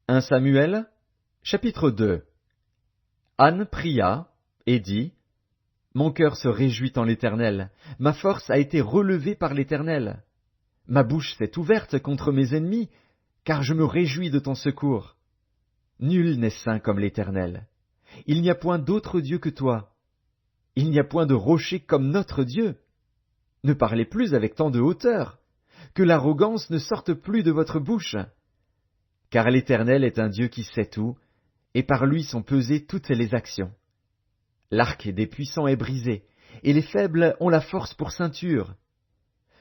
1 Samuel, chapitre 2. Anne pria et dit, Mon cœur se réjouit en l'Éternel, ma force a été relevée par l'Éternel. Ma bouche s'est ouverte contre mes ennemis, car je me réjouis de ton secours. Nul n'est saint comme l'Éternel. Il n'y a point d'autre Dieu que toi. Il n'y a point de rocher comme notre Dieu. Ne parlez plus avec tant de hauteur, que l'arrogance ne sorte plus de votre bouche. Car l'Éternel est un Dieu qui sait tout, et par lui sont pesées toutes les actions. L'arc des puissants est brisé, et les faibles ont la force pour ceinture.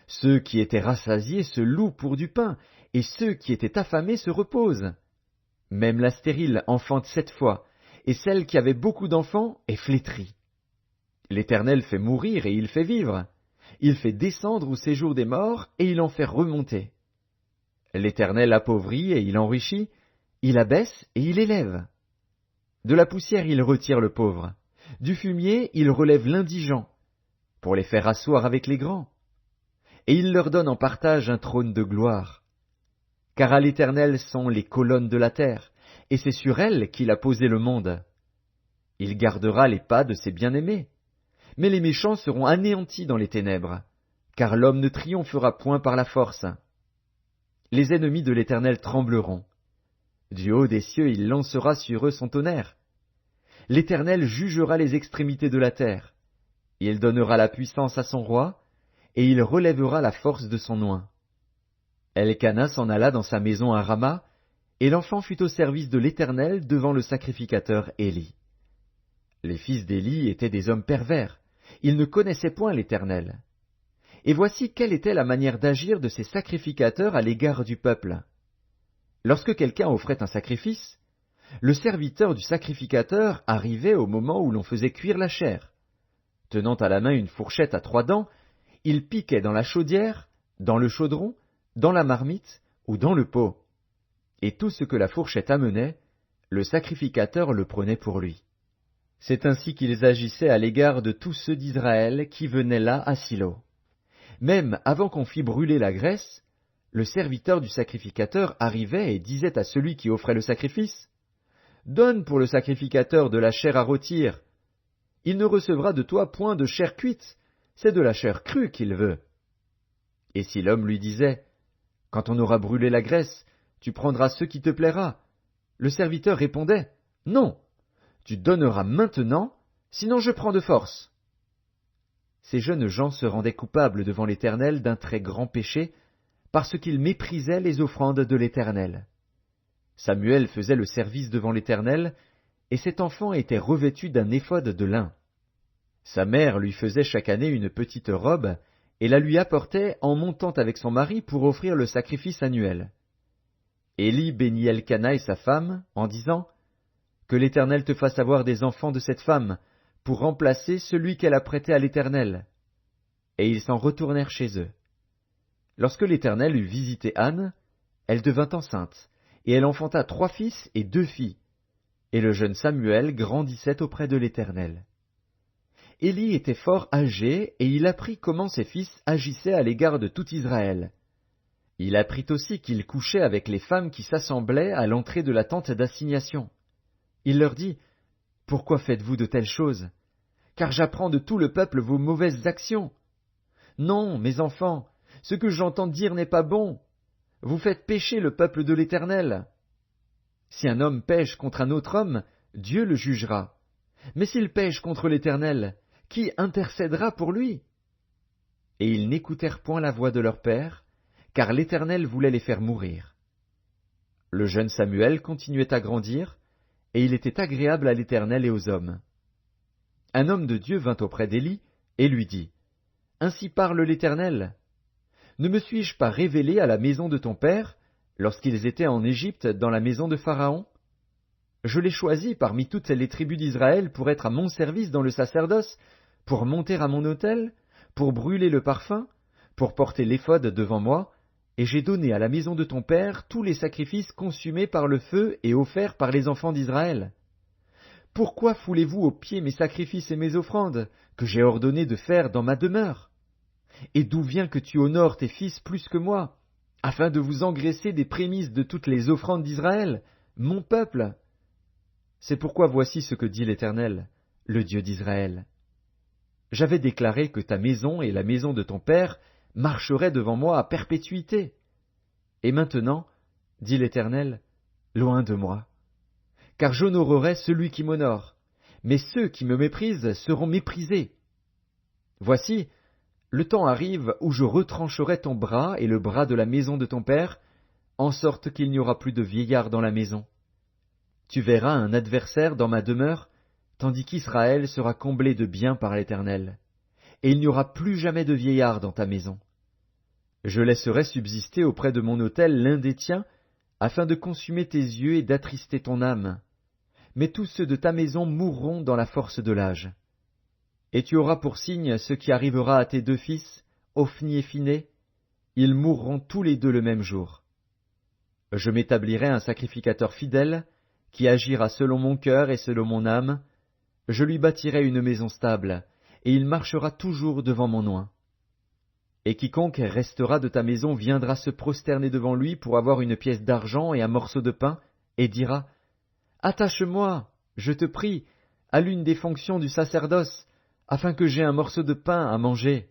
Ceux qui étaient rassasiés se louent pour du pain, et ceux qui étaient affamés se reposent. Même la stérile enfante 7 fois, et celle qui avait beaucoup d'enfants est flétrie. L'Éternel fait mourir et il fait vivre. Il fait descendre au séjour des morts, et il en fait remonter. L'Éternel appauvrit et il enrichit, il abaisse et il élève. De la poussière il retire le pauvre, du fumier il relève l'indigent, pour les faire asseoir avec les grands. Et il leur donne en partage un trône de gloire. Car à l'Éternel sont les colonnes de la terre, et c'est sur elles qu'il a posé le monde. Il gardera les pas de ses bien-aimés, mais les méchants seront anéantis dans les ténèbres, car l'homme ne triomphera point par la force. Les ennemis de l'Éternel trembleront. Du haut des cieux il lancera sur eux son tonnerre. L'Éternel jugera les extrémités de la terre. Il donnera la puissance à son roi, et il relèvera la force de son oint. Elkana s'en alla dans sa maison à Rama, et l'enfant fut au service de l'Éternel devant le sacrificateur Éli. Les fils d'Éli étaient des hommes pervers, ils ne connaissaient point l'Éternel. Et voici quelle était la manière d'agir de ces sacrificateurs à l'égard du peuple. Lorsque quelqu'un offrait un sacrifice, le serviteur du sacrificateur arrivait au moment où l'on faisait cuire la chair. Tenant à la main une fourchette à 3 dents, il piquait dans la chaudière, dans le chaudron, dans la marmite ou dans le pot. Et tout ce que la fourchette amenait, le sacrificateur le prenait pour lui. C'est ainsi qu'ils agissaient à l'égard de tous ceux d'Israël qui venaient là à Silo. Même avant qu'on fît brûler la graisse, le serviteur du sacrificateur arrivait et disait à celui qui offrait le sacrifice, « Donne pour le sacrificateur de la chair à rôtir. Il ne recevra de toi point de chair cuite, c'est de la chair crue qu'il veut. » Et si l'homme lui disait, « Quand on aura brûlé la graisse, tu prendras ce qui te plaira. » Le serviteur répondait, « Non, tu donneras maintenant, sinon je prends de force. » Ces jeunes gens se rendaient coupables devant l'Éternel d'un très grand péché, parce qu'ils méprisaient les offrandes de l'Éternel. Samuel faisait le service devant l'Éternel, et cet enfant était revêtu d'un éphod de lin. Sa mère lui faisait chaque année une petite robe, et la lui apportait en montant avec son mari pour offrir le sacrifice annuel. Éli bénit Elkana et sa femme, en disant, « Que l'Éternel te fasse avoir des enfants de cette femme, pour remplacer celui qu'elle a prêté à l'Éternel. » Et ils s'en retournèrent chez eux. Lorsque l'Éternel eut visité Anne, elle devint enceinte, et elle enfanta 3 fils et 2 filles. Et le jeune Samuel grandissait auprès de l'Éternel. Éli était fort âgé, et il apprit comment ses fils agissaient à l'égard de tout Israël. Il apprit aussi qu'il couchait avec les femmes qui s'assemblaient à l'entrée de la tente d'assignation. Il leur dit, « Pourquoi faites-vous de telles choses? Car j'apprends de tout le peuple vos mauvaises actions. Non, mes enfants, ce que j'entends dire n'est pas bon. Vous faites pécher le peuple de l'Éternel. Si un homme pêche contre un autre homme, Dieu le jugera. Mais s'il pêche contre l'Éternel, qui intercédera pour lui? » Et ils n'écoutèrent point la voix de leur père, car l'Éternel voulait les faire mourir. Le jeune Samuel continuait à grandir, et il était agréable à l'Éternel et aux hommes. Un homme de Dieu vint auprès d'Éli et lui dit, « Ainsi parle l'Éternel. Ne me suis-je pas révélé à la maison de ton père, lorsqu'ils étaient en Égypte dans la maison de Pharaon? Je l'ai choisi parmi toutes les tribus d'Israël pour être à mon service dans le sacerdoce, pour monter à mon autel, pour brûler le parfum, pour porter l'éphod devant moi, et j'ai donné à la maison de ton père tous les sacrifices consumés par le feu et offerts par les enfants d'Israël. Pourquoi foulez-vous aux pieds mes sacrifices et mes offrandes, que j'ai ordonné de faire dans ma demeure? Et d'où vient que tu honores tes fils plus que moi, afin de vous engraisser des prémices de toutes les offrandes d'Israël, mon peuple. C'est pourquoi voici ce que dit l'Éternel, le Dieu d'Israël. J'avais déclaré que ta maison et la maison de ton père marcheraient devant moi à perpétuité. Et maintenant, dit l'Éternel, loin de moi. Car j'honorerai celui qui m'honore, mais ceux qui me méprisent seront méprisés. Voici, le temps arrive où je retrancherai ton bras et le bras de la maison de ton père, en sorte qu'il n'y aura plus de vieillard dans la maison. Tu verras un adversaire dans ma demeure, tandis qu'Israël sera comblé de bien par l'Éternel. Et il n'y aura plus jamais de vieillard dans ta maison. Je laisserai subsister auprès de mon autel l'un des tiens, afin de consumer tes yeux et d'attrister ton âme. Mais tous ceux de ta maison mourront dans la force de l'âge. Et tu auras pour signe ce qui arrivera à tes deux fils, Ophni et Phiné, ils mourront tous les deux le même jour. Je m'établirai un sacrificateur fidèle, qui agira selon mon cœur et selon mon âme, je lui bâtirai une maison stable, et il marchera toujours devant mon oint. Et quiconque restera de ta maison viendra se prosterner devant lui pour avoir une pièce d'argent et un morceau de pain, et dira, « Attache-moi, je te prie, à l'une des fonctions du sacerdoce, afin que j'aie un morceau de pain à manger. »